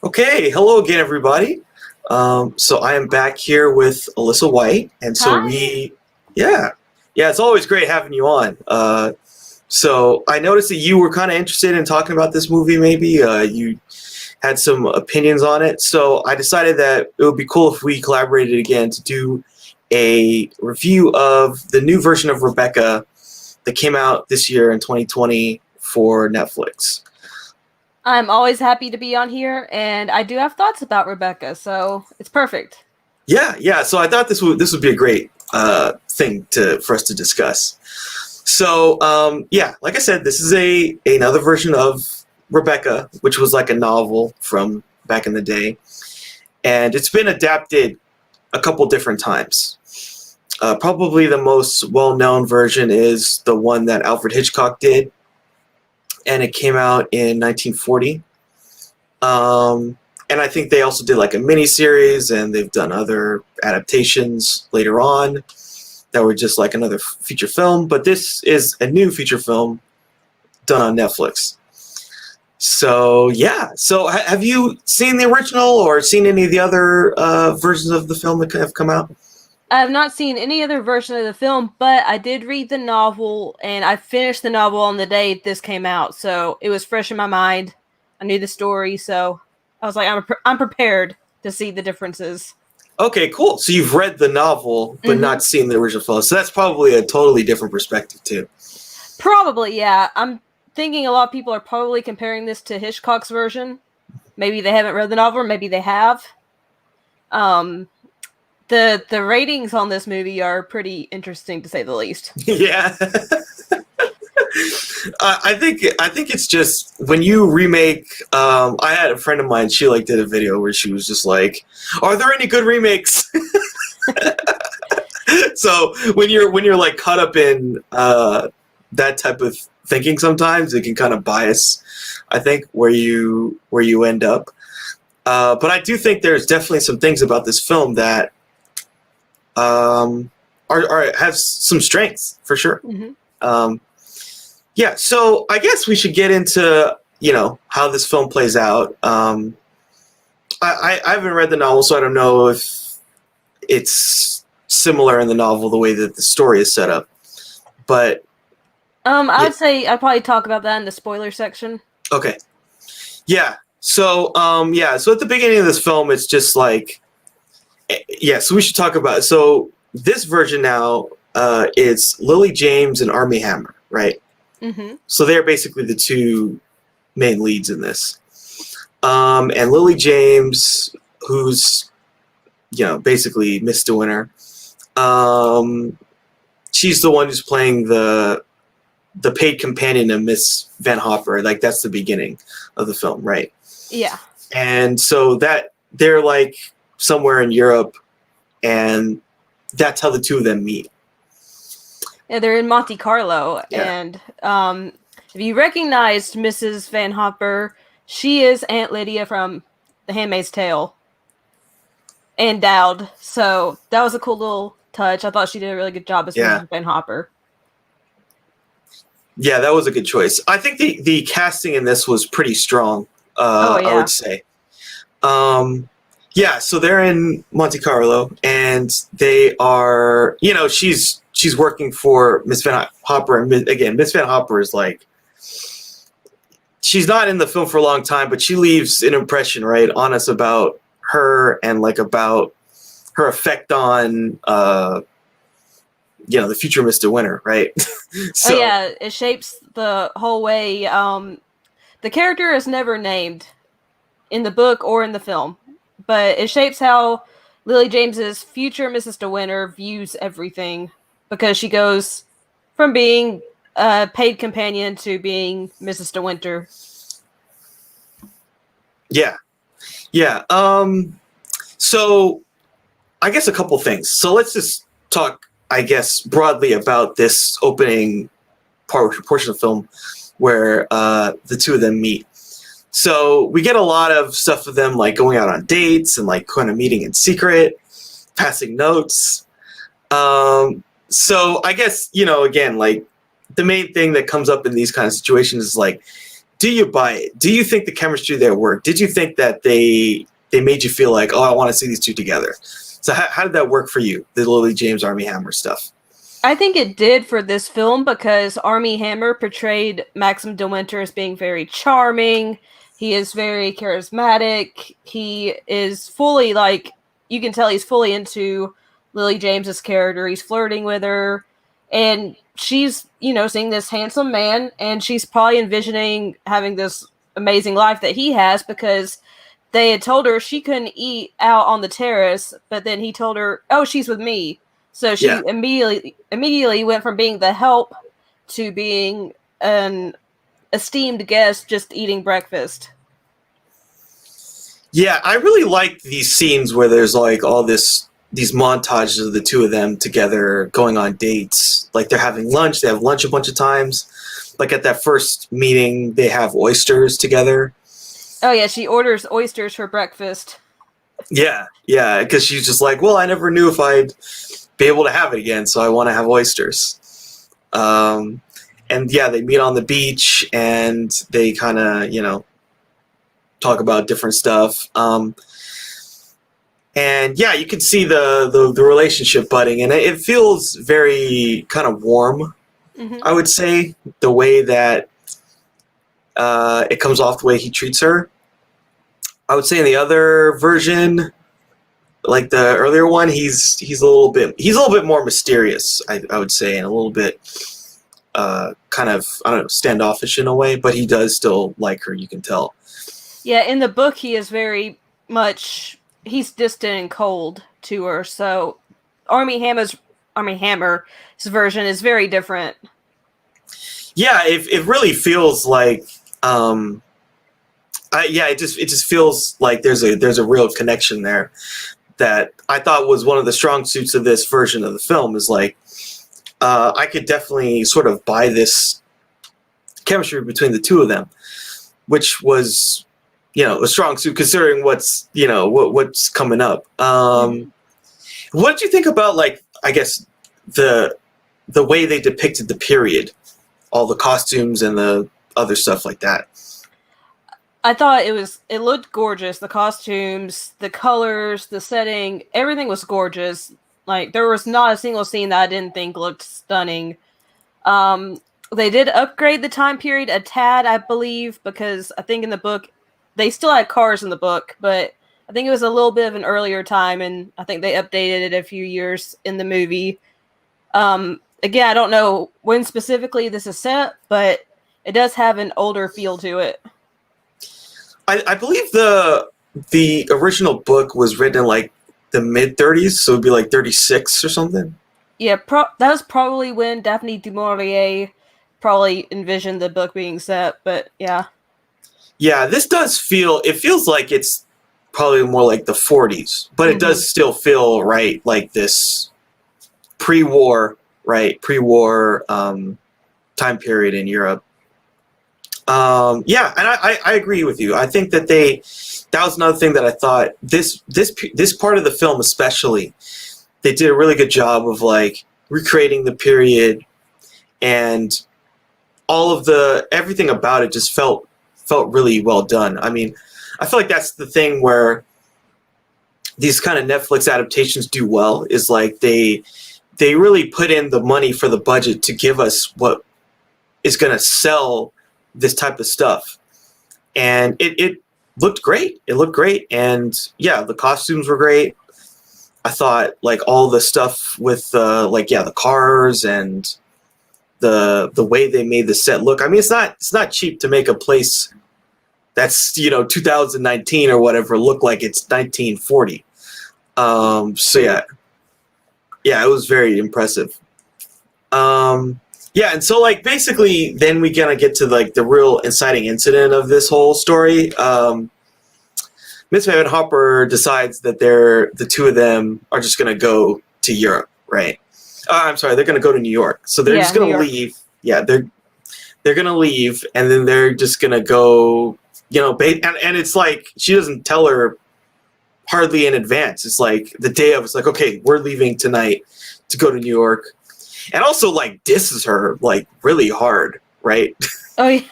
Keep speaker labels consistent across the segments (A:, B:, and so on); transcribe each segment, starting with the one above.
A: Okay, hello again, everybody. So I am back here with Alyssa White, and so
B: Hi.
A: yeah, it's always great having you on. So I noticed that you were kind of interested in talking about this movie. Maybe you had some opinions on it, so I decided that it would be cool if we collaborated again to do a review of the new version of Rebecca that came out this year in 2020 for Netflix.
B: I'm always happy to be on here, and I do have thoughts about Rebecca, so it's perfect.
A: Yeah. So I thought this would be a great thing for us to discuss. So like I said, this is another version of Rebecca, which was like a novel from back in the day, and it's been adapted a couple different times. Probably the most well-known version is the one that Alfred Hitchcock did, and it came out in 1940. And I think they also did like a mini series, and they've done other adaptations later on that were just like another feature film. But this is a new feature film done on Netflix. So yeah. So have you seen the original or seen any of the other versions of the film that have come out?
B: I have not seen any other version of the film, but I did read the novel, and I finished the novel on the day this came out, so it was fresh in my mind. I knew the story, so I was like, I'm prepared to see the differences.
A: Okay, cool. So you've read the novel, but not seen the original film. So that's probably a totally different perspective too.
B: Probably, yeah. I'm thinking a lot of people are probably comparing this to Hitchcock's version. Maybe they haven't read the novel, or maybe they have. The ratings on this movie are pretty interesting, to say the least.
A: Yeah. I think it's just when you remake. I had a friend of mine. She did a video where she was just like, "Are there any good remakes?" So when you're like caught up in that type of thinking, sometimes it can kind of bias, I think, where you end up. But I do think there's definitely some things about this film that have some strengths for sure. Yeah, so I guess we should get into how this film plays out. I haven't read the novel, so I don't know if it's similar in the novel the way that the story is set up. But
B: I would say I'd probably talk about that in the spoiler section.
A: Okay. Yeah. So so at the beginning of this film, it's just like so we should talk about it. So this version now is Lily James and Armie Hammer, right? So they're basically the two main leads in this. And Lily James, who's basically Miss De Winter, she's the one who's playing the paid companion of Miss Van Hopper. Like that's the beginning of the film, right?
B: Yeah. And
A: so that they're like somewhere in Europe, and that's how the two of them meet.
B: Yeah, they're in Monte Carlo, and if you recognized Mrs. Van Hopper, she is Aunt Lydia from The Handmaid's Tale, and Dowd. So that was a cool little touch. I thought she did a really good job as Mrs. Van Hopper.
A: Yeah, that was a good choice. I think the casting in this was pretty strong. I would say. So they're in Monte Carlo, and they are, she's working for Miss Van Hopper, and again, Miss Van Hopper is like, she's not in the film for a long time, but she leaves an impression, right, on us about her and like about her effect on, the future Mr. Winter, right?
B: So, it shapes the whole way. The character is never named in the book or in the film, but it shapes how Lily James's future Mrs. De Winter views everything, because she goes from being a paid companion to being Mrs. De Winter.
A: Yeah. So I guess a couple things. So let's just talk, I guess, broadly about this opening portion of the film where the two of them meet. So we get a lot of stuff of them like going out on dates and like kind of meeting in secret, passing notes. So I guess, again, like the main thing that comes up in these kind of situations is like do you buy it? Do you think the chemistry there worked? Did you think that they made you feel like, oh, I want to see these two together? So how did that work for you, the Lily James Armie Hammer stuff?
B: I think it did for this film because Armie Hammer portrayed Maxim De Winter as being very charming. He is very charismatic. He is fully, like, you can tell he's fully into Lily James's character. He's flirting with her. And she's, seeing this handsome man, and she's probably envisioning having this amazing life that he has because they had told her she couldn't eat out on the terrace, but then he told her, oh, she's with me. So she immediately went from being the help to being an esteemed guest just eating breakfast.
A: Yeah, I really like these scenes where there's like all these montages of the two of them together going on dates. Like they're having lunch. They have lunch a bunch of times. Like at that first meeting, they have oysters together.
B: Oh, yeah, she orders oysters for breakfast.
A: Yeah, because she's just like, well, I never knew if I'd be able to have it again, so I want to have oysters. And yeah, they meet on the beach and they kind of, talk about different stuff. And yeah, you can see the relationship budding, and it feels very kind of warm, I would say, the way that it comes off, the way he treats her. I would say in the other version, like the earlier one, he's a little bit more mysterious, I would say, and a little bit kind of, I don't know, standoffish in a way, but he does still like her, you can tell.
B: Yeah, in the book he is very much, he's distant and cold to her, so Armie Hammer's version is very different. Yeah,
A: it really feels like it just feels like there's a real connection there that I thought was one of the strong suits of this version of the film. Is like I could definitely sort of buy this chemistry between the two of them, which was a strong suit considering what's what's coming up. What did you think about, like, I guess the way they depicted the period, all the costumes and the other stuff like that?
B: I thought it looked gorgeous. The costumes, the colors, the setting, everything was gorgeous. Like, there was not a single scene that I didn't think looked stunning. They did upgrade the time period a tad, I believe, because I think in the book, they still had cars in the book, but I think it was a little bit of an earlier time, and I think they updated it a few years in the movie. Again, I don't know when specifically this is set, but it does have an older feel to it.
A: I believe the original book was written in like the mid-30s, so it'd be like 36 or something.
B: Yeah, that was probably when Daphne du Maurier probably envisioned the book being set, but yeah.
A: Yeah, this does feels like it's probably more like the 40s, but it does still feel right, like this pre-war time period in Europe. Yeah, and I agree with you. I think that that was another thing that I thought this part of the film especially, they did a really good job of like recreating the period, and all of everything about it just felt really well done. I mean, I feel like that's the thing where these kind of Netflix adaptations do well, is like they really put in the money for the budget to give us what is going to sell this type of stuff. And it looked great. It looked great. And yeah, the costumes were great. I thought like all the stuff with the cars and the way they made the set look. I mean, it's not cheap to make a place that's 2019 or whatever look like it's 1940. So yeah, it was very impressive. Yeah, and so like basically, then we kind of get to like the real inciting incident of this whole story. Miss Van Hopper decides that the two of them are just going to go to Europe, right? I'm sorry, they're going to go to New York. So they're just going to leave. Yeah, they're going to leave, and then they're just going to go. And it's like she doesn't tell her hardly in advance. It's like the day of. It's like, okay, we're leaving tonight to go to New York. And also, like, disses her, like, really hard, right?
B: Oh, yeah.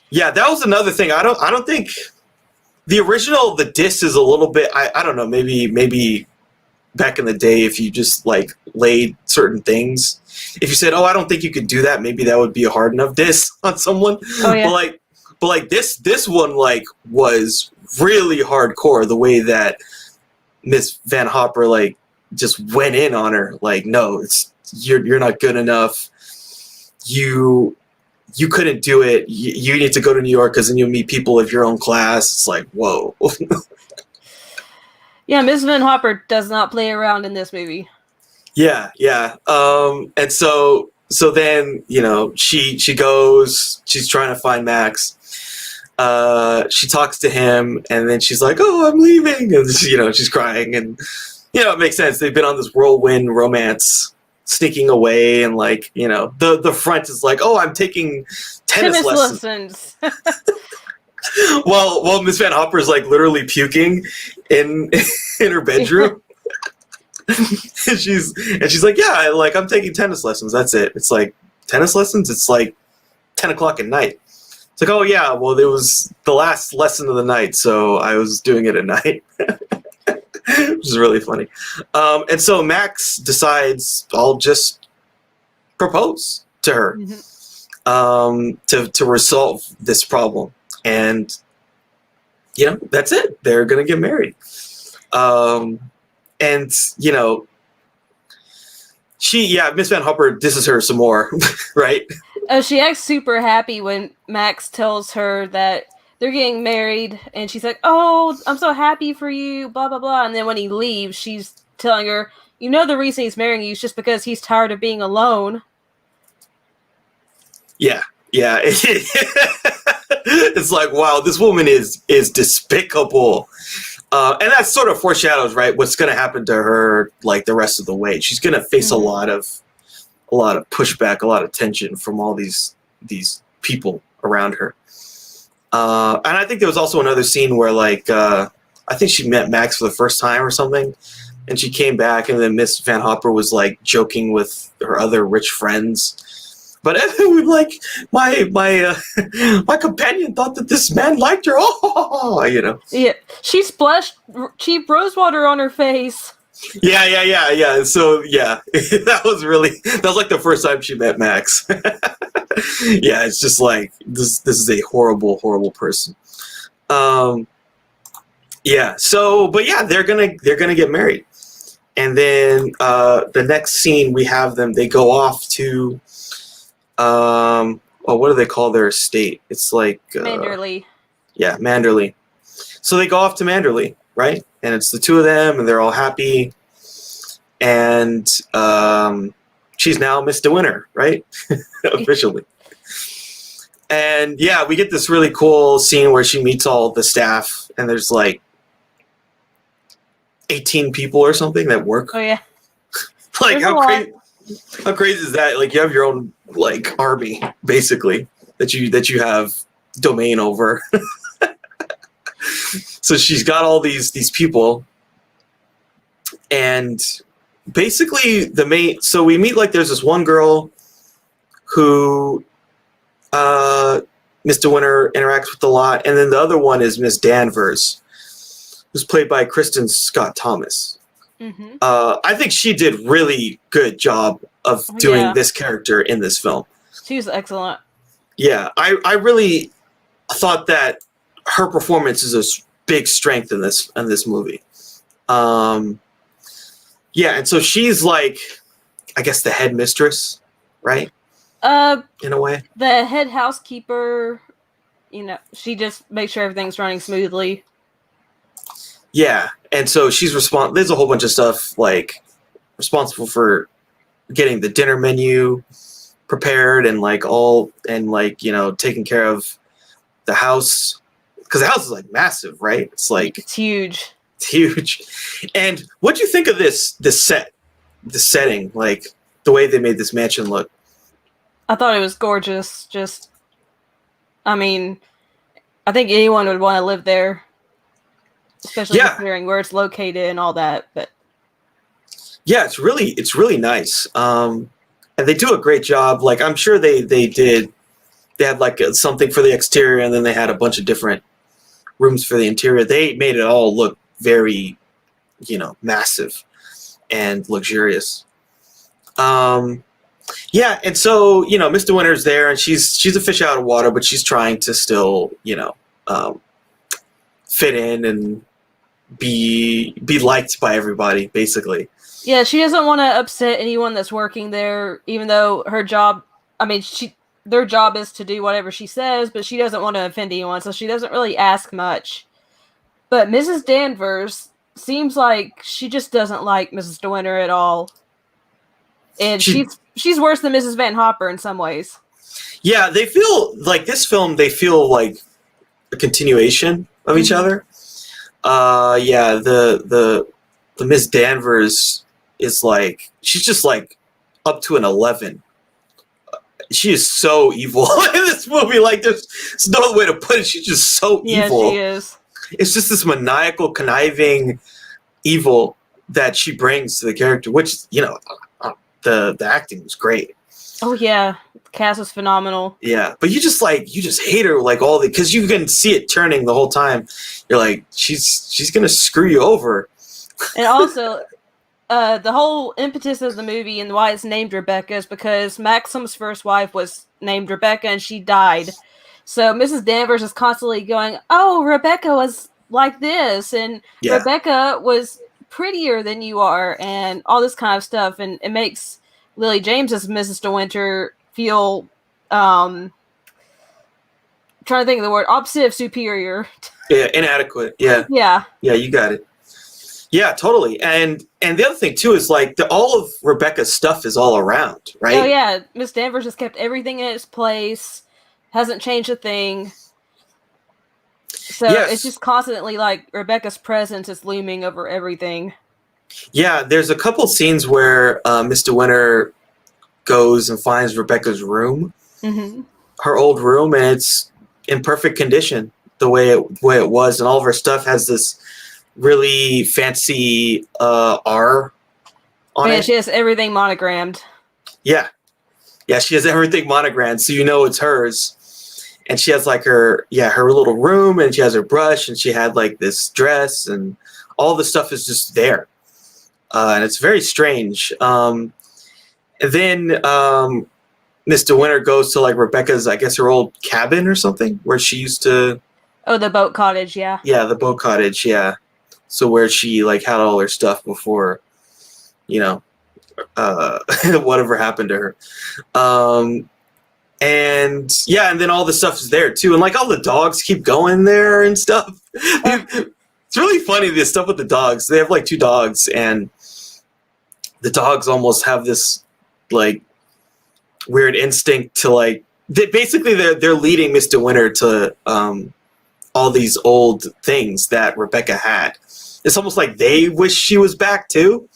A: Yeah, that was another thing. I don't think the original, the diss is a little bit, I don't know, maybe back in the day, if you just like laid certain things, if you said, oh, I don't think you could do that, maybe that would be a hard enough diss on someone.
B: Oh yeah.
A: But like this one like was really hardcore, the way that Miss Van Hopper like just went in on her. Like, no, you're not good enough. You couldn't do it. You need to go to New York because then you'll meet people of your own class. It's like, whoa.
B: Yeah, Miss Van Hopper does not play around in this movie.
A: Yeah. And so then, you know, she goes, she's trying to find Max. She talks to him, and then she's like, oh, I'm leaving. And, you know, she's crying. And, you know, it makes sense. They've been on this whirlwind romance, sneaking away. And, like, you know, the front is like, oh, I'm taking tennis lessons. Well, Miss Van Hopper is like literally puking in her bedroom. and she's like, yeah, I'm taking tennis lessons. That's it. It's like, tennis lessons? It's like 10 o'clock at night. It's like, oh yeah, well, it was the last lesson of the night, so I was doing it at night. Which is really funny. And so Max decides, I'll just propose to her to resolve this problem. And, you know, that's it. They're going to get married. And, you know, Miss Van Hopper disses her some more, right?
B: She acts super happy when Max tells her that they're getting married, and she's like, oh, I'm so happy for you, blah, blah, blah. And then when he leaves, she's telling her, you know, the reason he's marrying you is just because he's tired of being alone.
A: Yeah. It's like, wow, this woman is despicable. And that sort of foreshadows, right, what's going to happen to her, like, the rest of the way. She's going to face a lot of pushback, a lot of tension from all these people around her. And I think there was also another scene where, like, I think she met Max for the first time or something, and she came back, and then Miss Van Hopper was, like, joking with her other rich friends. But like, my companion thought that this man liked her. Oh, you know.
B: Yeah, she splashed cheap rose water on her face.
A: Yeah. So yeah, that was like the first time she met Max. Yeah, it's just like this is a horrible person. Yeah. So, but yeah, they're gonna get married, and then the next scene we have them. They go off to what do they call their estate? It's like
B: Manderley.
A: Yeah, Manderley. So they go off to Manderley, right? And it's the two of them, and they're all happy. And she's now Miss DeWinter, right? Officially. And yeah, we get this really cool scene where she meets all the staff, and there's like 18 people or something that work.
B: Oh yeah.
A: Like how crazy is that? Like you have your own like army basically that you have domain over. So she's got all these people, and basically so we meet, like, there's this one girl who Miss DeWinter interacts with a lot, and then the other one is Miss Danvers, who's played by Kristen Scott Thomas. I think she did really good job of doing this character in this film.
B: She was excellent. Yeah,
A: I really thought that her performance is a big strength in this movie. Yeah, and so she's like, I guess, the head mistress, right? In a way.
B: The head housekeeper, you know, she just makes sure everything's running smoothly.
A: Yeah, and so she's there's a whole bunch of stuff, like, responsible for getting the dinner menu prepared and, like, you know, taking care of the house. Because the house is, like, massive, right? It's like...
B: It's huge.
A: It's huge. And what do you think of this setting, like, the way they made this mansion look?
B: I thought it was gorgeous. Just, I mean, I think anyone would want to live there. Especially considering where it's located and all that. But
A: yeah, it's really nice. And they do a great job. Like, I'm sure they did they had like something for the exterior, and then they had a bunch of different rooms for the interior. They made it all look very, massive and luxurious. Yeah, and so Mr. Winter's there, and she's a fish out of water, but she's trying to still fit in and be liked by everybody, basically.
B: Yeah, she doesn't want to upset anyone that's working there, even though her job. I mean, their job is to do whatever she says, but she doesn't want to offend anyone, so she doesn't really ask much. But Mrs. Danvers seems like she just doesn't like Mrs. De Winter at all. And she's worse than Mrs. Van Hopper in some ways. Yeah,
A: they feel like this film, they feel like a continuation of each other. Yeah, the Miss Danvers is like, she's just like up to an 11. She is so evil in this movie. Like, there's no other way to put it. She's just so evil.
B: Yeah, she is.
A: It's just this maniacal, conniving evil that she brings to the character, which, the acting was great.
B: Oh, yeah. The cast was phenomenal.
A: Yeah, but you just hate her, like, because you can see it turning the whole time. You're like, she's going to screw you over.
B: And also, the whole impetus of the movie and why it's named Rebecca is because Maxim's first wife was named Rebecca and she died. So Mrs. Danvers is constantly going, oh, Rebecca was like this, and Rebecca was prettier than you are, and all this kind of stuff. And it makes Lily James as Mrs. De Winter feel, trying to think of the word, opposite of superior.
A: Yeah, inadequate. Yeah.
B: Yeah.
A: Yeah, you got it. Yeah, totally. And the other thing too is like all of Rebecca's stuff is all around, right?
B: Oh yeah, Miss Danvers has kept everything in its place, hasn't changed a thing. So it's just constantly like Rebecca's presence is looming over everything.
A: Yeah, there's a couple scenes where Mr. Winter goes and finds Rebecca's room, her old room, and it's in perfect condition the way it was, and all of her stuff has this really fancy R on it.
B: She has everything monogrammed.
A: Yeah, she has everything monogrammed, so it's hers. And she has like her little room, and she has her brush, and she had like this dress, and all the stuff is just there. And it's very strange. And then Mr. Winter goes to like Rebecca's, I guess, her old cabin or something where she used to. Oh,
B: the boat cottage, yeah.
A: Yeah, the boat cottage, yeah. So where she like had all her stuff before, whatever happened to her. And then all the stuff is there too, and like all the dogs keep going there and stuff. It's really funny, this stuff with the dogs. They have like 2 dogs, and the dogs almost have this like weird instinct to like they're leading Mr. Winter to all these old things that Rebecca had. It's almost like they wish she was back too.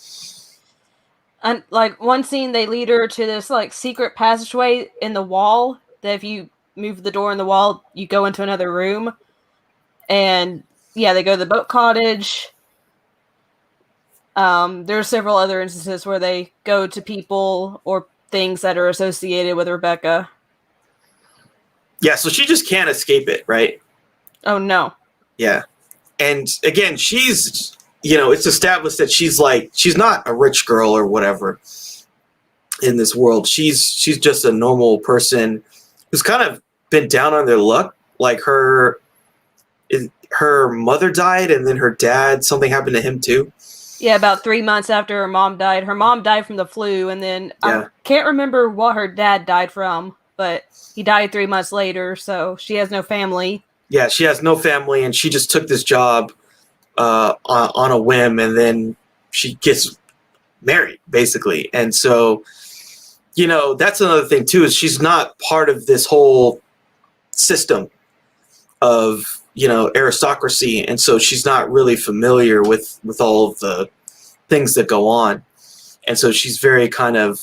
B: And like one scene, they lead her to this like secret passageway in the wall. That if you move the door in the wall, you go into another room. And yeah, they go to the boat cottage. There are several other instances where they go to people or things that are associated with Rebecca.
A: Yeah, so she just can't escape it, right?
B: Oh no.
A: Yeah, and again, she's. It's established that she's not a rich girl or whatever in this world. She's just a normal person who's kind of been down on their luck. Like her mother died, and then her dad, something happened to him too.
B: Yeah, about 3 months after her mom died. Her mom died from the flu, and then I can't remember what her dad died from, but he died 3 months later, so she has no family. Yeah, she has no family,
A: and she just took this job on a whim, and then she gets married, basically. And so, that's another thing too, is she's not part of this whole system of, aristocracy. And so she's not really familiar with all of the things that go on. And so she's very kind of,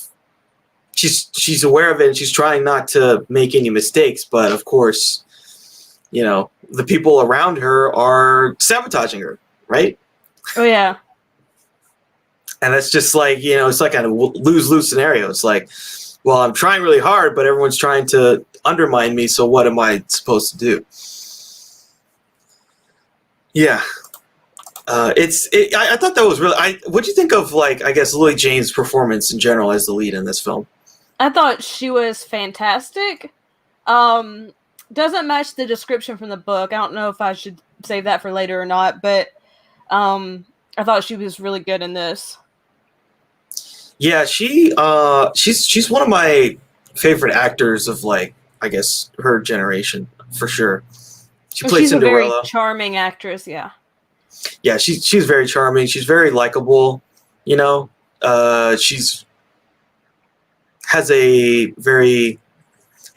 A: she's aware of it, and she's trying not to make any mistakes. But of course, the people around her are sabotaging her, right?
B: Oh, yeah.
A: And that's just like, it's like a lose-lose scenario. It's like, well, I'm trying really hard, but everyone's trying to undermine me. So what am I supposed to do? Yeah. I thought that was really. What'd you think of, like, I guess, Lily James' performance in general as the lead in this film?
B: I thought she was fantastic. Doesn't match the description from the book. I don't know if I should save that for later or not, but I thought she was really good in this.
A: Yeah, she's one of my favorite actors of, like, I guess, her generation for sure. She played
B: She's
A: Cinderella.
B: a very charming actress. Yeah.
A: Yeah, she's very charming. She's very likable. You know, she's has a very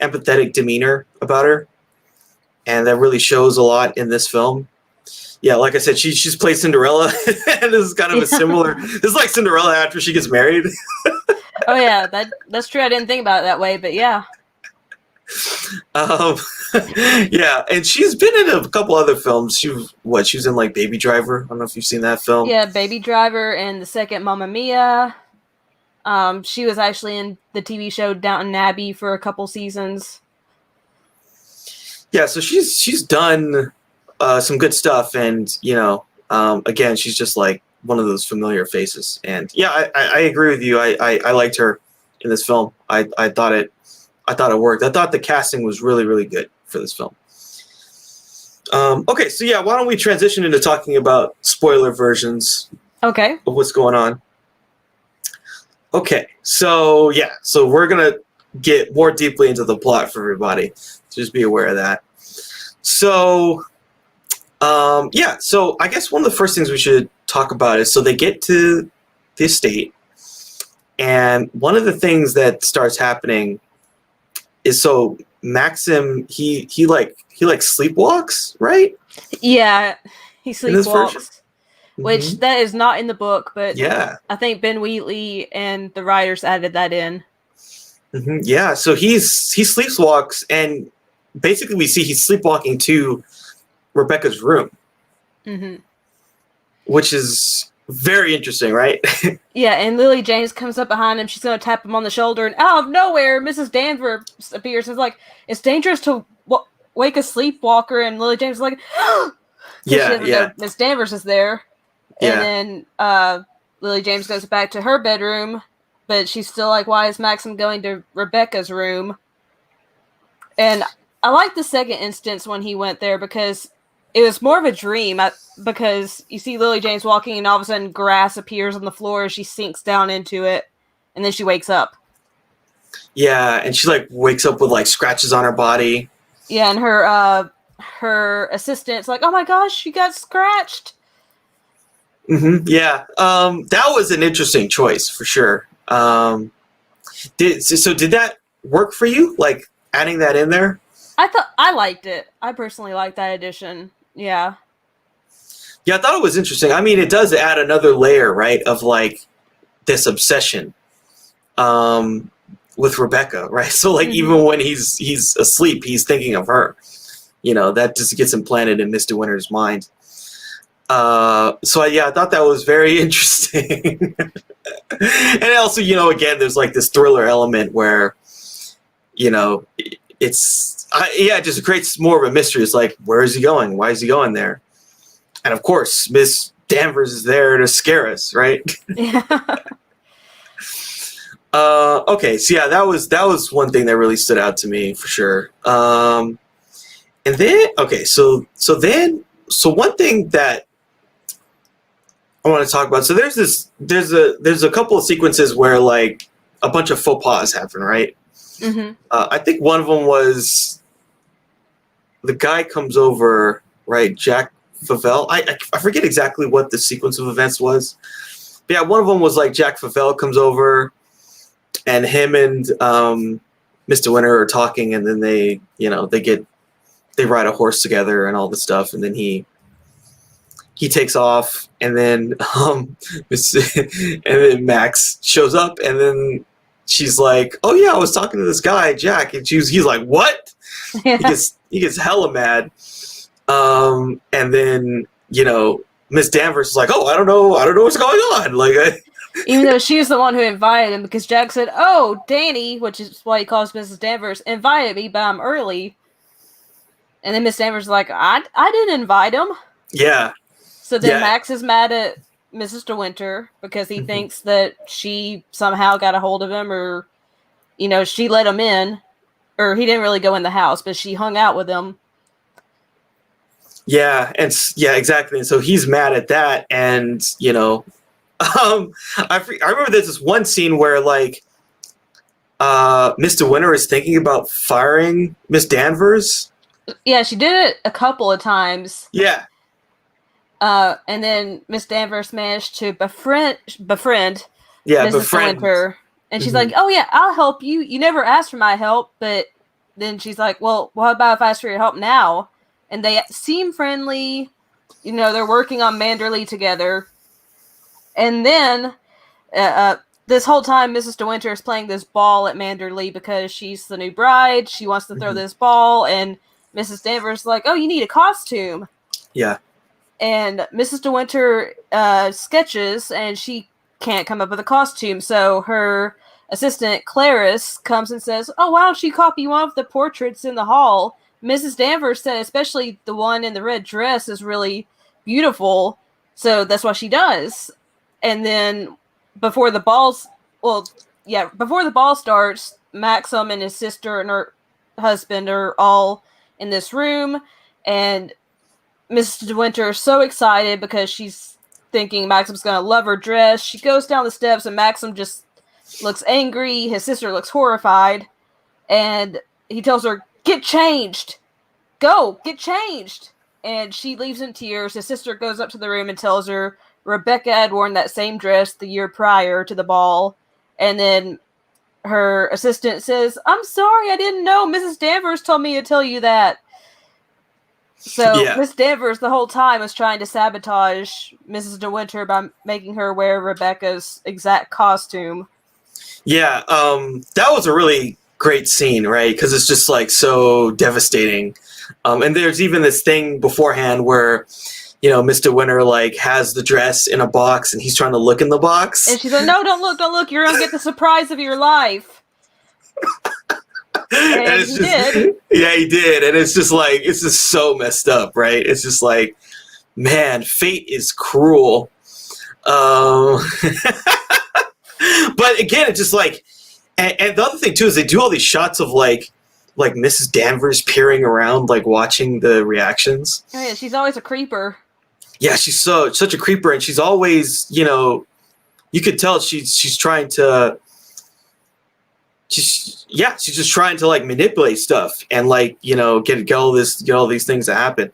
A: empathetic demeanor about her, and that really shows a lot in this film. Yeah, like I said, she's played Cinderella, and this is kind of a similar. This is like Cinderella after she gets married.
B: Oh yeah, that's true. I didn't think about it that way, but yeah.
A: Yeah, and she's been in a couple other films. She was in, like, Baby Driver. I don't know if you've seen that film.
B: Yeah, Baby Driver and the second Mamma Mia. She was actually in the TV show Downton Abbey for a couple seasons.
A: Yeah, so she's done some good stuff, and again, she's just like one of those familiar faces. And yeah, I agree with you. I liked her in this film. I thought it worked. I thought the casting was really, really good for this film. Okay, so yeah, why don't we transition into talking about spoiler versions of what's going on? Okay, so yeah, so we're gonna get more deeply into the plot for everybody. Just be aware of that. So, yeah, so I guess one of the first things we should talk about is, so they get to the estate, and one of the things that starts happening is, so Maxim, he sleepwalks, right?
B: Yeah, he sleepwalks. Which
A: Mm-hmm.
B: that is not in the book, but
A: yeah,
B: I think Ben Wheatley and the writers added that in.
A: Mm-hmm. Yeah, so he sleepwalks, and basically we see he's sleepwalking to Rebecca's room, which is very interesting, right?
B: Yeah, and Lily James comes up behind him. She's going to tap him on the shoulder, and out of nowhere, Mrs. Danvers appears. It's like, it's dangerous to wake a sleepwalker, and Lily James is like,
A: yeah.
B: Miss Danvers is there.
A: Yeah.
B: And then Lily James goes back to her bedroom, but she's still like, why is Maxim going to Rebecca's room? And I like the second instance when he went there, because it was more of a dream, because you see Lily James walking, and all of a sudden grass appears on the floor as she sinks down into it, and then she wakes up.
A: Yeah, and she, like, wakes up with, like, scratches on her body.
B: Yeah, and her assistant's like, oh my gosh, she got scratched.
A: Mm-hmm. Yeah, that was an interesting choice for sure. Did that work for you? Like, adding that in there?
B: I liked it. I personally liked that addition. Yeah.
A: Yeah, I thought it was interesting. I mean, it does add another layer, right, of, like, this obsession with Rebecca, right? So, like, even when he's asleep, he's thinking of her. That just gets implanted in Mr. Winter's mind. So yeah, I thought that was very interesting. And also, again, there's, like, this thriller element where, it just creates more of a mystery. It's like, where is he going? Why is he going there? And of course, Miss Danvers is there to scare us, right?
B: Yeah.
A: Okay, so yeah, that was one thing that really stood out to me for sure. And then, okay, so one thing that I want to talk about. So there's a couple of sequences where, like, a bunch of faux pas happen, right? Mm-hmm. I think one of them was the guy comes over, right? Jack Favell. I forget exactly what the sequence of events was. But yeah, one of them was, like, Jack Favell comes over, and him and Mr. Winter are talking, and then they ride a horse together and all this stuff, and then he takes off, and then and then Max shows up, and then she's like, "Oh yeah, I was talking to this guy, Jack," and he's like, "What?" Yeah. He gets hella mad, and then Miss Danvers is like, "Oh, I don't know what's going on." Like,
B: Even though she was the one who invited him, because Jack said, "Oh, Danny," which is why he calls Mrs. Danvers, invited me, but I'm early. And then Miss Danvers is like, I didn't invite him.
A: Yeah.
B: So then
A: Yeah.
B: Max is mad at Mrs. De Winter because he thinks that she somehow got a hold of him, or, she let him in, or he didn't really go in the house, but she hung out with him.
A: Yeah, and yeah, exactly. And so he's mad at that, and I remember there's this one scene where like Mr. Winter is thinking about firing Miss Danvers.
B: Yeah, she did it a couple of times.
A: Yeah.
B: And then Miss Danvers managed to befriend Mrs. De Winter. And she's like, "Oh yeah, I'll help you. You never asked for my help." But then she's like, "Well, what about if I ask for your help now?" And they seem friendly. They're working on Manderley together. And then this whole time, Mrs. De Winter is playing this ball at Manderley because she's the new bride. She wants to throw this ball, and Mrs. Danvers is like, "Oh, you need a costume."
A: Yeah.
B: And Mrs. De Winter sketches, and she can't come up with a costume. So her assistant, Clarice, comes and says, "Oh, why don't you copy one of the portraits in the hall? Mrs. Danvers said especially the one in the red dress is really beautiful." So that's what she does. And then before the ball starts, Maxim and his sister and her husband are all in this room, and Mrs. De Winter is so excited because she's thinking Maxim's going to love her dress. She goes down the steps, and Maxim just looks angry. His sister looks horrified, and he tells her, "Get changed! Go, get changed!" And she leaves in tears. His sister goes up to the room and tells her Rebecca had worn that same dress the year prior to the ball. And then her assistant says, "I'm sorry, I didn't know. Mrs. Danvers told me to tell you that." So Miss Danvers the whole time was trying to sabotage Mrs. De Winter by making her wear Rebecca's exact costume.
A: Yeah, that was a really great scene, right? Because it's just like so devastating. And there's even this thing beforehand where, Mr. Winter like has the dress in a box and he's trying to look in the box.
B: And she's like, "No, don't look. You're going to get the surprise of your life." And he did.
A: Yeah, he did. And it's just like, it's just so messed up, right? It's just like, man, fate is cruel. But again, it's just like, and the other thing too is they do all these shots of like Mrs. Danvers peering around, like watching the reactions.
B: Oh yeah, she's always a creeper. Yeah,
A: she's such a creeper, and she's always, you could tell she's trying to. She's just trying to like manipulate stuff and like get all these things to happen.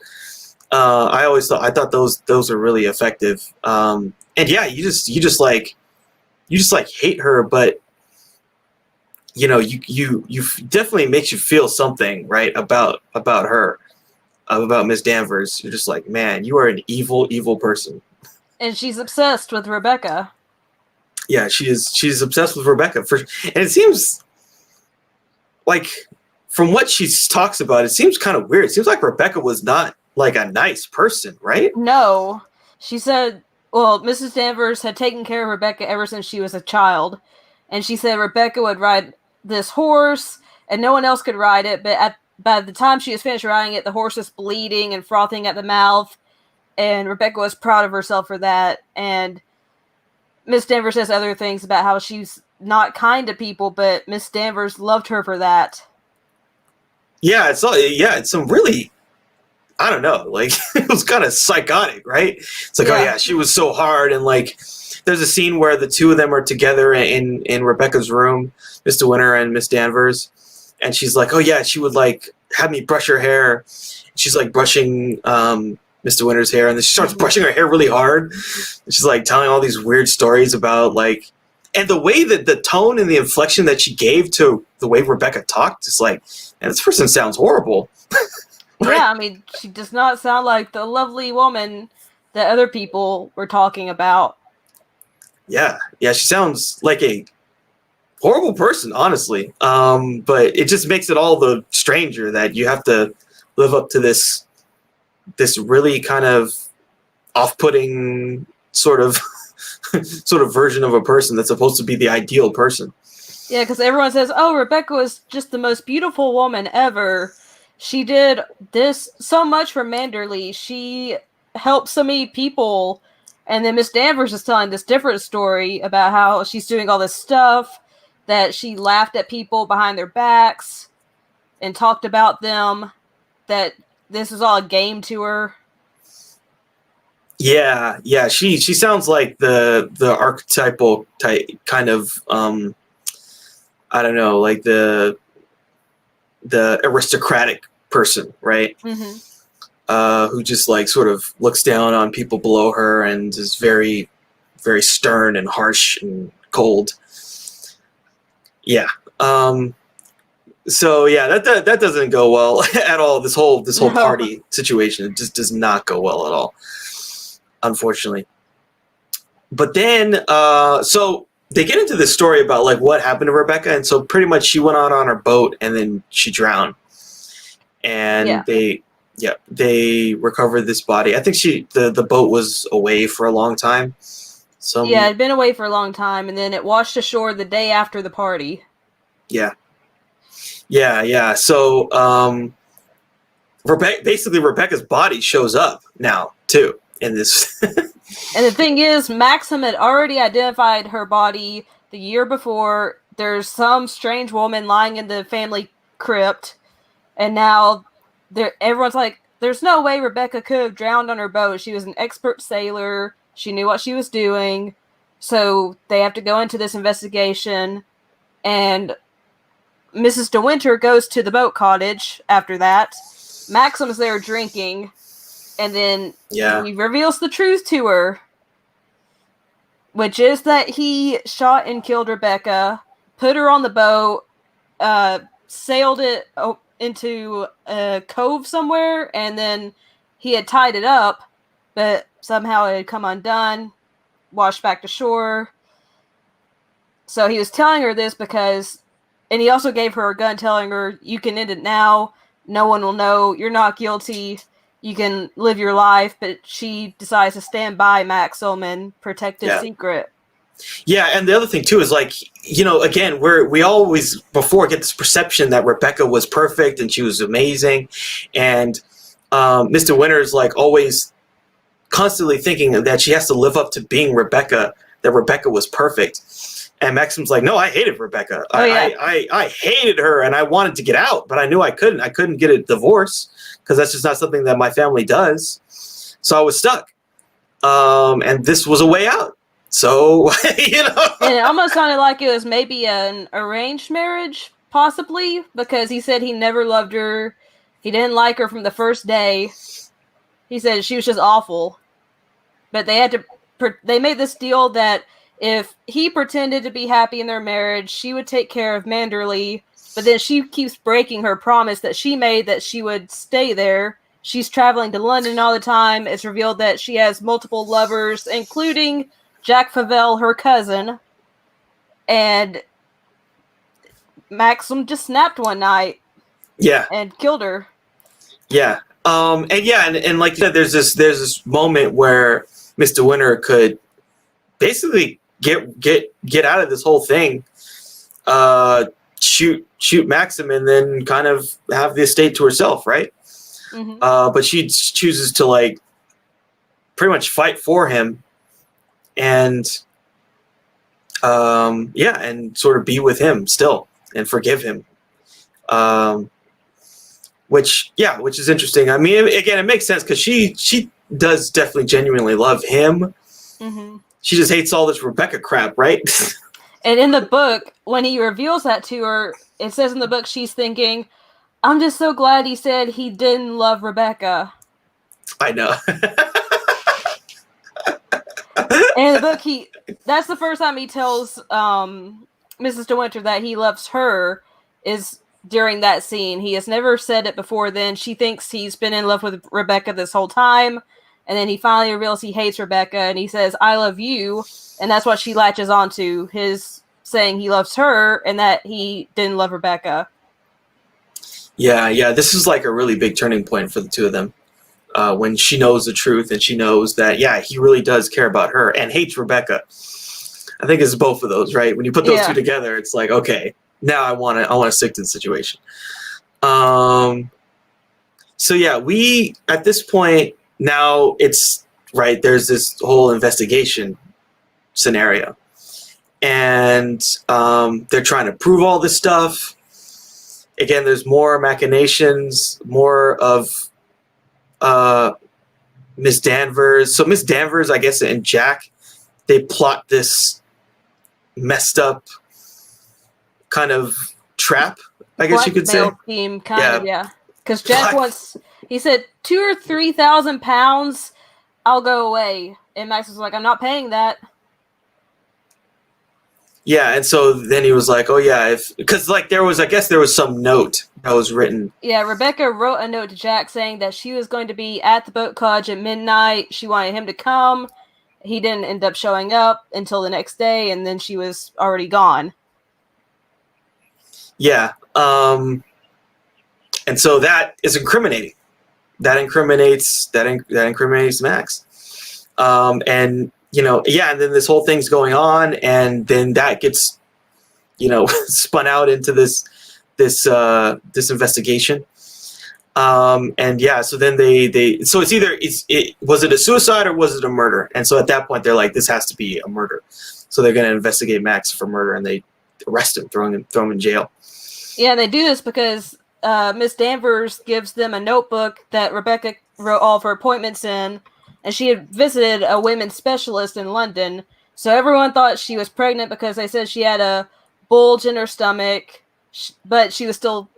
A: I thought those are really effective. And yeah, you just hate her, but you definitely makes you feel something, right, about her, about Miss Danvers. You're just like, man, you are an evil person.
B: And she's obsessed with Rebecca.
A: Yeah, she's obsessed with Rebecca and it seems like, from what she talks about, it seems kind of weird. It seems like Rebecca was not like a nice person, right?
B: No. She said, well, Mrs. Danvers had taken care of Rebecca ever since she was a child. And she said Rebecca would ride this horse and no one else could ride it. But by the time she was finished riding it, the horse was bleeding and frothing at the mouth. And Rebecca was proud of herself for that. And Miss Danvers says other things about how she's not kind to people, but Miss Danvers loved her for that.
A: Yeah, it's some really, I don't know, like it was kind of psychotic, right? It's like, oh yeah, she was so hard, and like there's a scene where the two of them are together in Rebecca's room, Mr. Winter and Miss Danvers, and she's like, oh yeah, she would like have me brush her hair. She's like brushing Mr. Winter's hair, and then she starts brushing her hair really hard. And she's like telling all these weird stories about like. And the way that the tone and the inflection that she gave to the way Rebecca talked, it's like, man, this person sounds horrible. Right?
B: Yeah, I mean, she does not sound like the lovely woman that other people were talking about.
A: Yeah, she sounds like a horrible person, honestly. But it just makes it all the stranger that you have to live up to this really kind of off-putting sort of sort of version of a person that's supposed to be the ideal person.
B: Yeah, because everyone says, "Oh, Rebecca was just the most beautiful woman ever. She did this so much for Manderley. She helped so many people." And then Miss Danvers is telling this different story about how she's doing all this stuff, that she laughed at people behind their backs and talked about them, that this was all a game to her.
A: Yeah, she sounds like the archetypal type kind of I don't know, like the aristocratic person, right?
B: Mm-hmm.
A: Who just like sort of looks down on people below her and is very, very stern and harsh and cold. Yeah. So yeah, that doesn't go well at all. This whole party situation, it just does not go well at all, unfortunately. But then, so they get into this story about like what happened to Rebecca, and so pretty much she went out on her boat and then she drowned, and they recovered this body. I think the boat was away for a long time.
B: It had been away for a long time, and then it washed ashore the day after the party.
A: Yeah. So Rebecca's body shows up now too in this.
B: And the thing is, Maxim had already identified her body the year before. There's some strange woman lying in the family crypt, and now everyone's like, there's no way Rebecca could have drowned on her boat. She was an expert sailor. She knew what she was doing. So they have to go into this investigation, and Mrs. De Winter goes to the boat cottage after that. Maxim's there drinking, and then he reveals the truth to her, which is that he shot and killed Rebecca, put her on the boat, sailed it into a cove somewhere, and then he had tied it up, but somehow it had come undone, washed back to shore. So he was telling her this because, and he also gave her a gun telling her, you can end it now, no one will know, you're not guilty, you can live your life, but she decides to stand by Maxim and protect his secret.
A: Yeah, and the other thing too is like, you know, again, we always before get this perception that Rebecca was perfect and she was amazing, and Mr. Winter's like always constantly thinking that she has to live up to being Rebecca, that Rebecca was perfect. And Maxim's like, no, I hated Rebecca. I hated her, and I wanted to get out, but I knew I couldn't. I couldn't get a divorce because that's just not something that my family does. So I was stuck, and this was a way out. So, you know.
B: And it almost sounded like it was maybe an arranged marriage, possibly, because he said he never loved her. He didn't like her from the first day. He said she was just awful. But they made this deal that if he pretended to be happy in their marriage, she would take care of Manderley. But then she keeps breaking her promise that she made that she would stay there. She's traveling to London all the time. It's revealed that she has multiple lovers, including Jack Favell, her cousin. And Maxim just snapped one night.
A: Yeah.
B: And killed her.
A: Yeah. And like you said, there's this moment where Mr. Winter could basically get out of this whole thing, shoot Maxim, and then kind of have the estate to herself, right?
B: Mm-hmm.
A: But she chooses to like pretty much fight for him, and and sort of be with him still and forgive him. Which is interesting. I mean, again, it makes sense because she does definitely genuinely love him.
B: Mm-hmm.
A: She just hates all this Rebecca crap, right?
B: And in the book, when he reveals that to her, it says in the book she's thinking, I'm just so glad he said he didn't love Rebecca.
A: I know.
B: And in the book, that's the first time he tells Mrs. De Winter that he loves her is during that scene. He has never said it before then. She thinks he's been in love with Rebecca this whole time. And then he finally reveals he hates Rebecca, and he says, I love you. And that's what she latches onto, his saying he loves her and that he didn't love Rebecca.
A: Yeah. This is like a really big turning point for the two of them. when she knows the truth and she knows that, yeah, he really does care about her and hates Rebecca. I think it's both of those, right? When you put those two together, it's like, okay, now I want to stick to the situation. So yeah, we, at this point, now it's, right, there's this whole investigation scenario. And they're trying to prove all this stuff. Again, there's more machinations, more of Miss Danvers. So Miss Danvers, I guess, and Jack, they plot this messed up kind of trap, I guess you could say.
B: Blackmail scheme, kind of, yeah. Because Jack wants, he said, £2,000 or £3,000, I'll go away. And Max was like, I'm not paying that.
A: Yeah, and so then he was like, oh yeah, because like there was some note that was written.
B: Yeah, Rebecca wrote a note to Jack saying that she was going to be at the boat cottage at midnight. She wanted him to come. He didn't end up showing up until the next day, and then she was already gone.
A: Yeah, and so that is incriminating. That incriminates Max. And you know, yeah, and then this whole thing's going on, and then that gets, you know, spun out into this investigation. And yeah, so then so it's either was it a suicide or was it a murder? And so at that point they're like, this has to be a murder. So they're going to investigate Max for murder, and they arrest him, throw him in jail.
B: Yeah, they do this because Miss Danvers gives them a notebook that Rebecca wrote all of her appointments in, and she had visited a women's specialist in London. So everyone thought she was pregnant because they said she had a bulge in her stomach, but she was still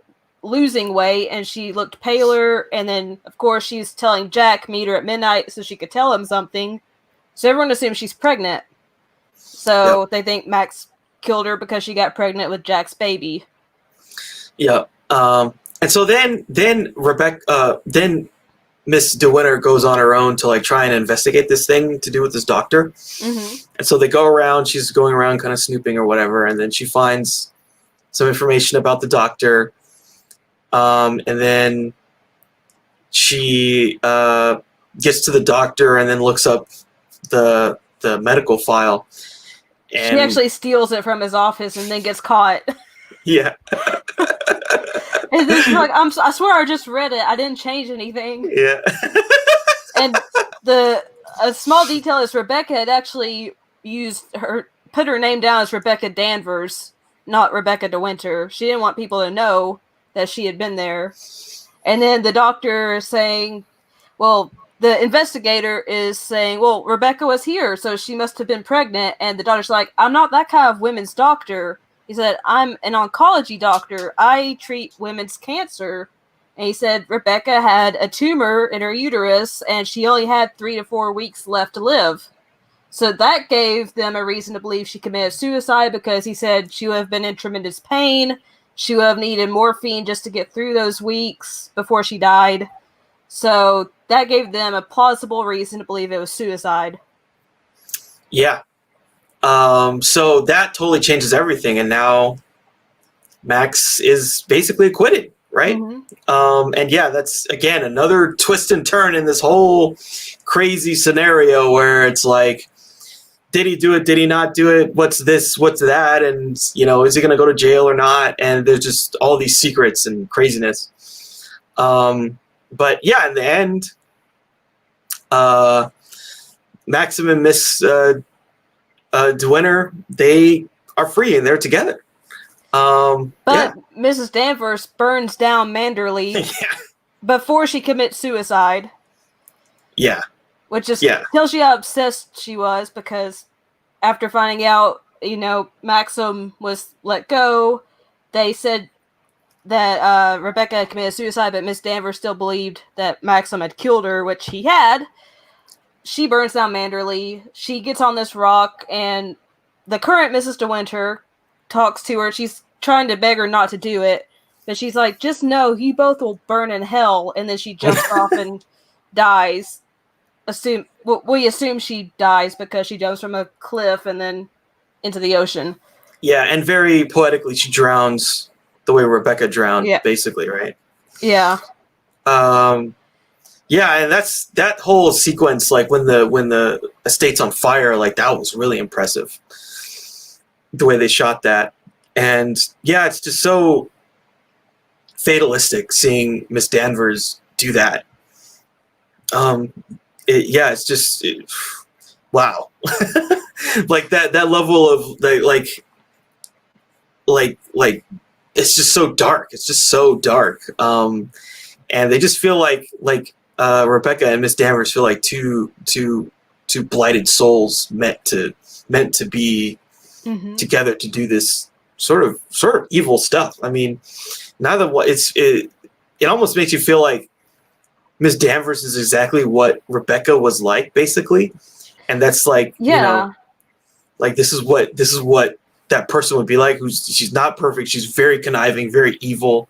B: losing weight, and she looked paler. And then, of course, she's telling Jack meet her at midnight so she could tell him something. So everyone assumes she's pregnant. So they think Max killed her because she got pregnant with Jack's baby.
A: Yeah. And so then Rebecca, then Miss De Winter goes on her own to like try and investigate this thing to do with this doctor. Mm-hmm. And so they go around, she's going around kind of snooping or whatever. And then she finds some information about the doctor. And then she gets to the doctor and then looks up the medical file. And
B: she actually steals it from his office and then gets caught.
A: Yeah.
B: And then she's like, I swear I just read it. I didn't change anything.
A: Yeah.
B: And a small detail is Rebecca had actually put her name down as Rebecca Danvers, not Rebecca De Winter. She didn't want people to know that she had been there. And then the doctor is saying, well, the investigator is saying, well, Rebecca was here, so she must have been pregnant. And the doctor's like, I'm not that kind of women's doctor. He said, I'm an oncology doctor. I treat women's cancer. And he said, Rebecca had a tumor in her uterus, and she only had 3 to 4 weeks left to live. So that gave them a reason to believe she committed suicide, because he said she would have been in tremendous pain. She would have needed morphine just to get through those weeks before she died. So that gave them a plausible reason to believe it was suicide.
A: Yeah. So that totally changes everything, and now Max is basically acquitted, right? Mm-hmm. And yeah, that's again another twist and turn in this whole crazy scenario where it's like, did he do it? Did he not do it? What's this? What's that? And you know, is he going to go to jail or not? And there's just all these secrets and craziness. But yeah, in the end, Maxim and Miss De Winter, they are free and they're together.
B: But Mrs. Danvers burns down Manderley before she commits suicide.
A: Yeah.
B: Which just tells you how obsessed she was, because after finding out, you know, Maxim was let go, they said that Rebecca had committed suicide, but Miss Danvers still believed that Maxim had killed her, which he had. She burns down Manderley. She gets on this rock, and the current Mrs. De Winter talks to her. She's trying to beg her not to do it, but she's like, just know you both will burn in hell. And then she jumps off and dies. We assume she dies because she jumps from a cliff and then into the ocean.
A: Yeah, and very poetically, she drowns the way Rebecca drowned, basically, right?
B: Yeah.
A: Yeah, and that whole sequence, like when the estate's on fire, like that was really impressive. The way they shot that, and yeah, it's just so fatalistic seeing Miss Danvers do that. It's just wow, like that level of like it's just so dark. It's just so dark. And they just feel like Rebecca and Miss Danvers feel like two blighted souls meant to be together to do this sort of evil stuff. I mean, neither one. It almost makes you feel like Miss Danvers is exactly what Rebecca was like, basically, and that's like like this is what that person would be like. She's not perfect. She's very conniving, very evil.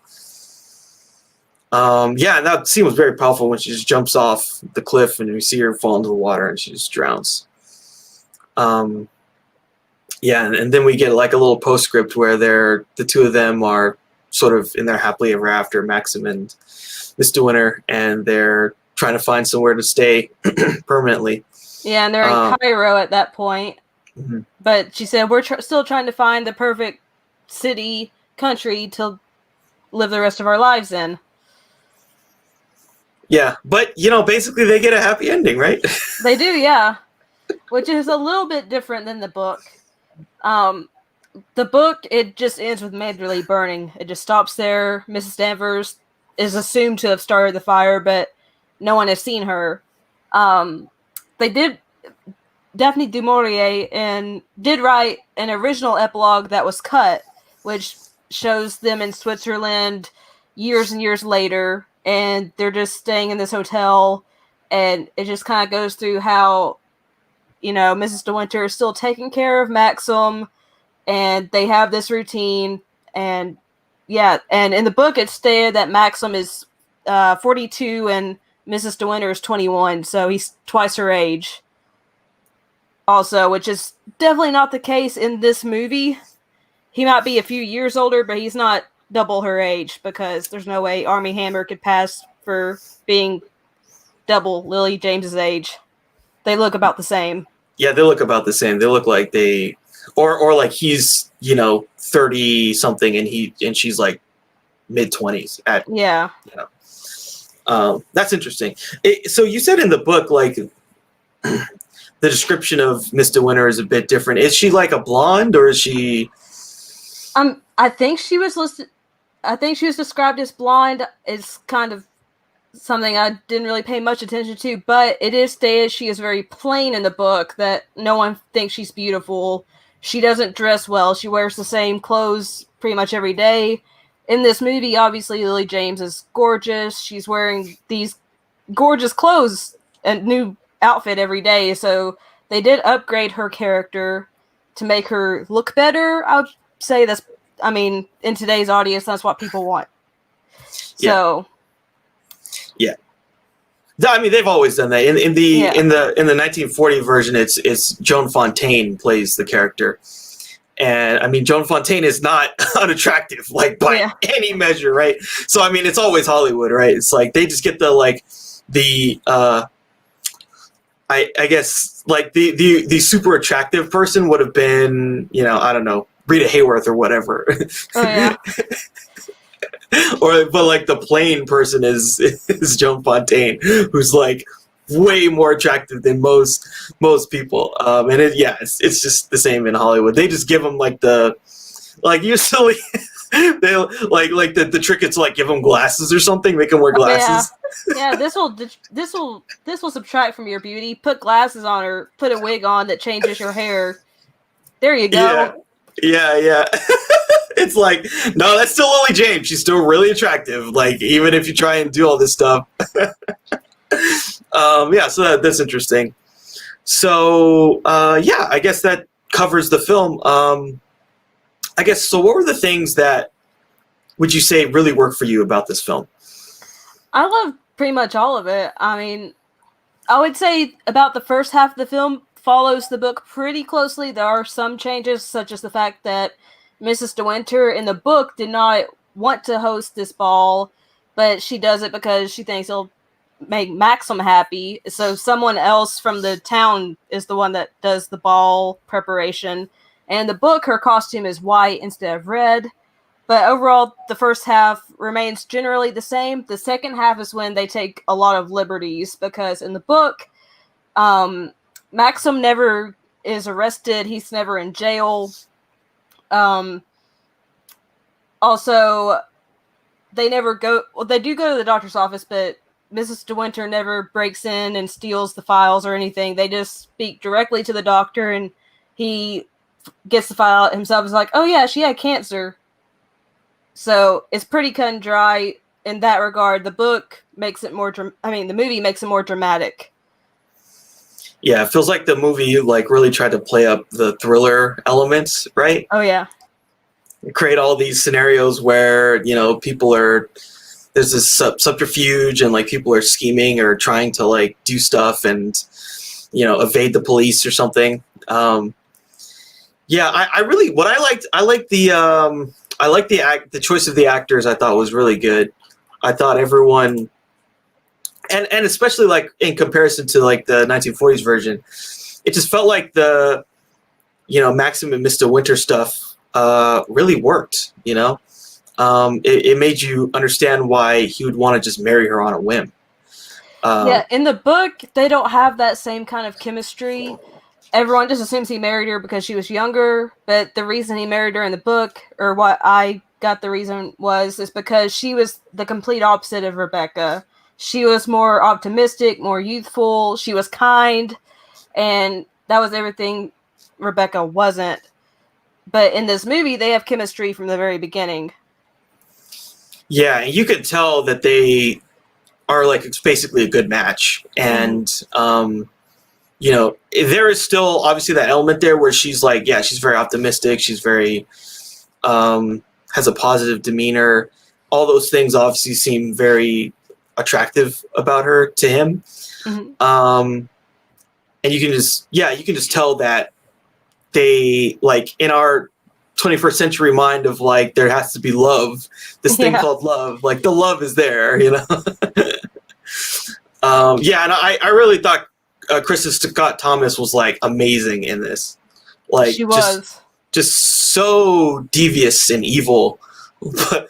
A: And that scene was very powerful when she just jumps off the cliff and we see her fall into the water and she just drowns. And then we get like a little postscript where the two of them are sort of in their happily ever after, Maxim and Miss De Winter, and they're trying to find somewhere to stay permanently.
B: Yeah, and they're in Cairo at that point. Mm-hmm. But she said, we're still trying to find the perfect country to live the rest of our lives in.
A: Yeah, but, basically they get a happy ending, right?
B: They do, yeah. Which is a little bit different than the book. The book, it just ends with Manderley burning. It just stops there. Mrs. Danvers is assumed to have started the fire, but no one has seen her. They did... Daphne du Maurier did write an original epilogue that was cut, which shows them in Switzerland years and years later, and they're just staying in this hotel, and it just kind of goes through how, Mrs. De Winter is still taking care of Maxim, and they have this routine, and and in the book it stated that Maxim is 42 and Mrs. De Winter is 21, so he's twice her age. Also, which is definitely not the case in this movie. He might be a few years older, but he's not double her age, because there's no way Armie Hammer could pass for being double Lily James's age. They look about the same.
A: Yeah, they look about the same. They look like they, or like he's 30 something and she's like mid-20s. That's interesting. So you said in the book, like, the description of Miss De Winter is a bit different. Is she like a blonde, or is she?
B: I think she was listed. I think she was described as blonde. It's kind of something I didn't really pay much attention to, but it is stated she is very plain in the book, that no one thinks she's beautiful. She doesn't dress well. She wears the same clothes pretty much every day. In this movie, obviously, Lily James is gorgeous. She's wearing these gorgeous clothes and new outfit every day, so they did upgrade her character to make her look better. I would say in today's audience, that's what people want. So
A: I mean, they've always done that. In the 1940 version, it's Joan Fontaine plays the character, and I mean, Joan Fontaine is not unattractive, like by any measure, right? So I mean, it's always Hollywood, right? It's like they just get I guess like the super attractive person would have been, I don't know, Rita Hayworth or whatever.
B: Oh yeah.
A: But like the plain person is Joan Fontaine, who's like way more attractive than most people. And it's just the same in Hollywood. They just give them usually they like the trick is to like give them glasses or something, make them wear glasses.
B: Yeah, this will subtract from your beauty. Put glasses on, or put a wig on that changes your hair. There you go.
A: Yeah. It's like, no, that's still Lily James. She's still really attractive. Like, even if you try and do all this stuff. So that's interesting. So, I guess that covers the film. So what were the things that would you say really worked for you about this film?
B: I love pretty much all of it. I mean, I would say about the first half of the film follows the book pretty closely. There are some changes, such as the fact that Mrs. De Winter in the book did not want to host this ball, but she does it because she thinks it'll make Maxim happy. So someone else from the town is the one that does the ball preparation. And in the book, her costume is white instead of red. But overall, the first half remains generally the same. The second half is when they take a lot of liberties, because in the book, Maxim never is arrested. He's never in jail. Also, they never go... Well, they do go to the doctor's office, but Mrs. De Winter never breaks in and steals the files or anything. They just speak directly to the doctor, and he gets the file out himself. He's like, oh yeah, she had cancer. So it's pretty cut and dry in that regard. The book makes it more... the movie makes it more dramatic.
A: Yeah, it feels like the movie like really tried to play up the thriller elements, right?
B: Oh yeah.
A: Create all these scenarios where, you know, there's this subterfuge and like people are scheming or trying to like do stuff and, you know, evade the police or something. I liked the choice of the actors. I thought was really good. I thought everyone, and especially like in comparison to like the 1940s version, it just felt like the, you know, Maxim and Mr. Winter stuff really worked. You know, it made you understand why he would want to just marry her on a whim.
B: Yeah, in the book, they don't have that same kind of chemistry. Everyone just assumes he married her because she was younger, but the reason he married her in the book, or what I got the reason is because she was the complete opposite of Rebecca. She was more optimistic, more youthful, she was kind, and that was everything Rebecca wasn't. But in this movie, they have chemistry from the very beginning.
A: Yeah, and you could tell that they are like, it's basically a good match. And, you know, there is still obviously that element there where she's like, yeah, she's very optimistic. She's very, has a positive demeanor. All those things obviously seem very attractive about her to him. And you can just tell that they, like, in our 21st century mind of like, there has to be love, this thing called love, like the love is there, you know? And I really thought Kristen Scott Thomas was like amazing in this. Like,
B: she was
A: just so devious and evil, but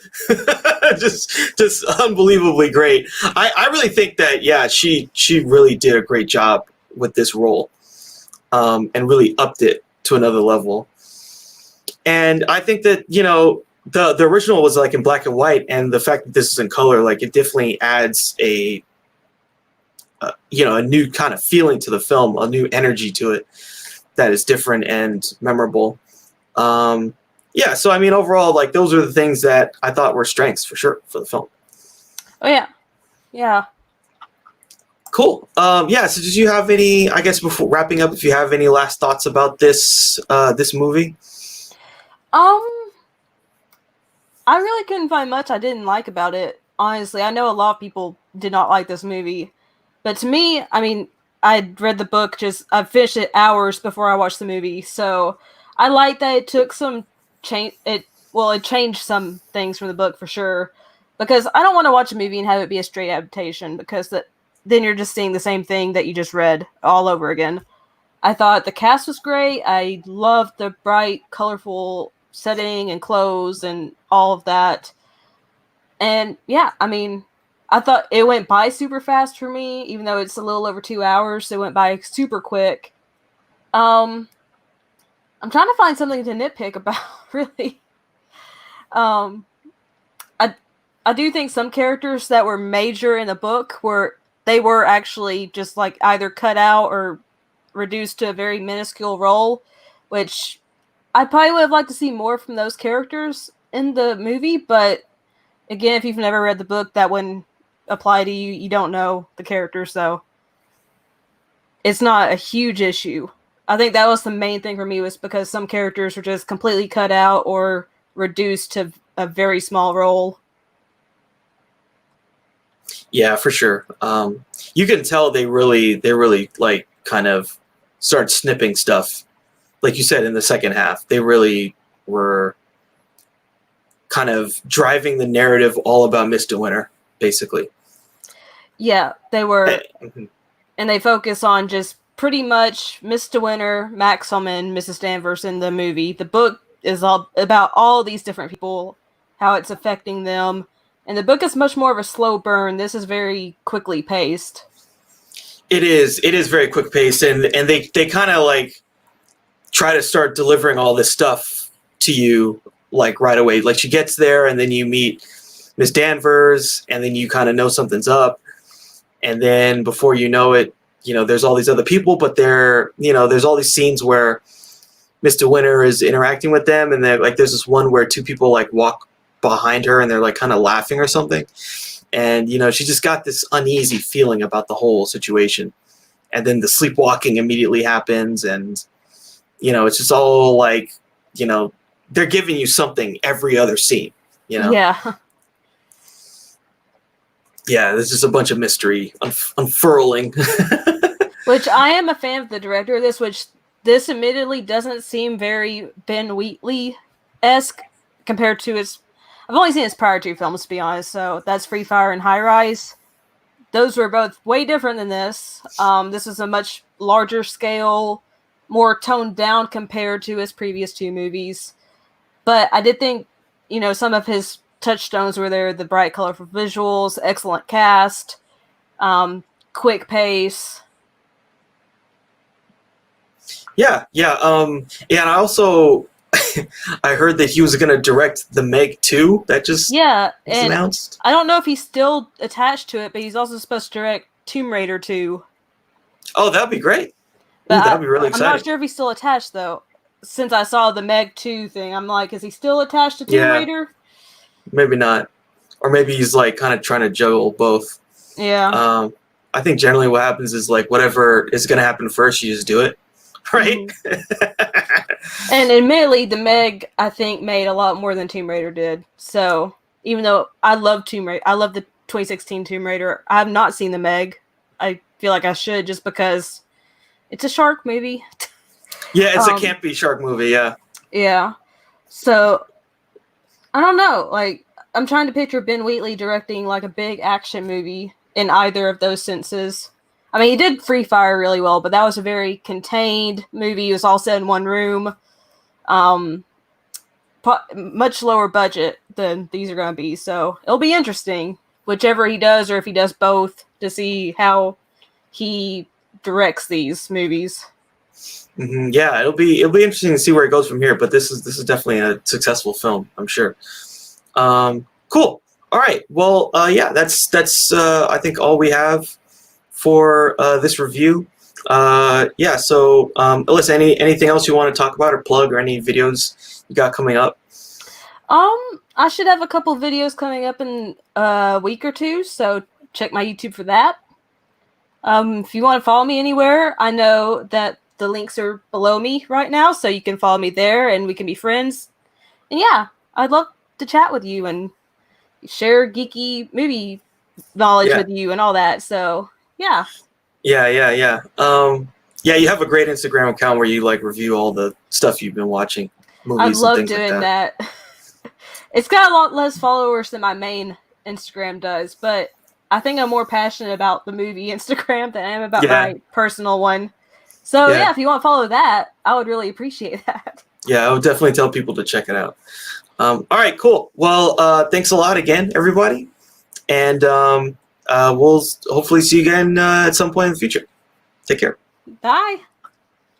A: just unbelievably great. I really think that, yeah, she really did a great job with this role, and really upped it to another level. And I think that, you know, the original was like in black and white, and the fact that this is in color, like, it definitely adds a new kind of feeling to the film, a new energy to it that is different and memorable. So I mean, overall, like, those are the things that I thought were strengths for sure for the film.
B: Oh yeah.
A: Cool. So did you have any, I guess before wrapping up, if you have any last thoughts about this movie?
B: I really couldn't find much I didn't like about it, honestly. I know a lot of people did not like this movie, but to me, I mean, I read the book, I finished it hours before I watched the movie, so I like that it took some change. It changed some things from the book for sure, because I don't want to watch a movie and have it be a straight adaptation, because then you're just seeing the same thing that you just read all over again. I thought the cast was great. I loved the bright, colorful setting and clothes and all of that. And yeah, I mean, I thought it went by super fast for me, even though it's a little over 2 hours. It went by super quick. I'm trying to find something to nitpick about, really. I do think some characters that were major in the book were actually just like either cut out or reduced to a very minuscule role, which I probably would have liked to see more from those characters in the movie, but again, if you've never read the book, that wouldn't apply to you. You don't know the characters, so it's not a huge issue. I think that was the main thing for me, was because some characters were just completely cut out or reduced to a very small role.
A: Yeah, for sure. You can tell they really like kind of start snipping stuff. Like you said, in the second half, they really were kind of driving the narrative all about Miss De Winter, basically.
B: Yeah, they were,
A: Mhm.
B: and they focus on just pretty much Mr. Winter, Maxim, and Mrs. Danvers in the movie. The book is all about all these different people, how it's affecting them. And the book is much more of a slow burn. This is very quickly paced.
A: It is. It is very quick paced, and they kind of like try to start delivering all this stuff to you like right away. Like she gets there, and then you meet Miss Danvers, and then you kind of know something's up, and then before you know it, there's all these other people, but there's all these scenes where Mr. Winter is interacting with them, and like there's this one where two people like walk behind her, and they're like kind of laughing or something, and she just got this uneasy feeling about the whole situation, and then the sleepwalking immediately happens, and it's just all like they're giving you something every other scene.
B: Yeah.
A: Yeah, there's just a bunch of mystery unfurling.
B: Which I am a fan of the director of this, which this admittedly doesn't seem very Ben Wheatley-esque compared to his... I've only seen his prior two films, to be honest, so that's Free Fire and High Rise. Those were both way different than this. This is a much larger scale, more toned down compared to his previous two movies. But I did think, some of his touchstones were there: the bright, colorful visuals, excellent cast, quick pace.
A: Yeah. And I also I heard that he was going to direct the Meg 2 that just was announced.
B: I don't know if he's still attached to it, but he's also supposed to direct Tomb Raider 2.
A: Oh, that'd be great.
B: But
A: that'd be really exciting.
B: I'm not sure if he's still attached, though. Since I saw the Meg 2 thing, I'm like, is he still attached to Tomb Raider?
A: Maybe not. Or maybe he's like kind of trying to juggle both.
B: Yeah.
A: I think generally what happens is like whatever is going to happen first, you just do it. Right?
B: Mm-hmm. And admittedly, the Meg, I think, made a lot more than Tomb Raider did. So, even though I love Tomb Raider, I love the 2016 Tomb Raider, I have not seen the Meg. I feel like I should, just because it's a shark movie.
A: Yeah, it's a campy shark movie, yeah.
B: Yeah. So, I don't know. Like, I'm trying to picture Ben Wheatley directing, like, a big action movie in either of those senses. I mean, he did Free Fire really well, but that was a very contained movie. It was all set in one room. Much lower budget than these are going to be. So it'll be interesting, whichever he does, or if he does both, to see how he directs these movies.
A: Mm-hmm. Yeah, it'll be interesting to see where it goes from here. But this is definitely a successful film, I'm sure. Cool. All right. Well, yeah, that's I think all we have for this review. Yeah, so Alyssa, anything else you want to talk about or plug, or any videos you got coming up?
B: I should have a couple videos coming up in a week or two, so check my YouTube for that. If you want to follow me anywhere, I know that the links are below me right now, so you can follow me there and we can be friends. And yeah, I'd love to chat with you and share geeky movie knowledge with you and all that, so... Yeah.
A: Yeah. Yeah, you have a great Instagram account where you like review all the stuff you've been watching. Movies
B: I love
A: and things
B: doing
A: like that.
B: It's got a lot less followers than my main Instagram does, but I think I'm more passionate about the movie Instagram than I am about my personal one. So yeah, if you want to follow that, I would really appreciate that.
A: Yeah, I would definitely tell people to check it out. All right, cool. Well, thanks a lot again, everybody. And we'll hopefully see you again at some point in the future. Take care.
B: Bye.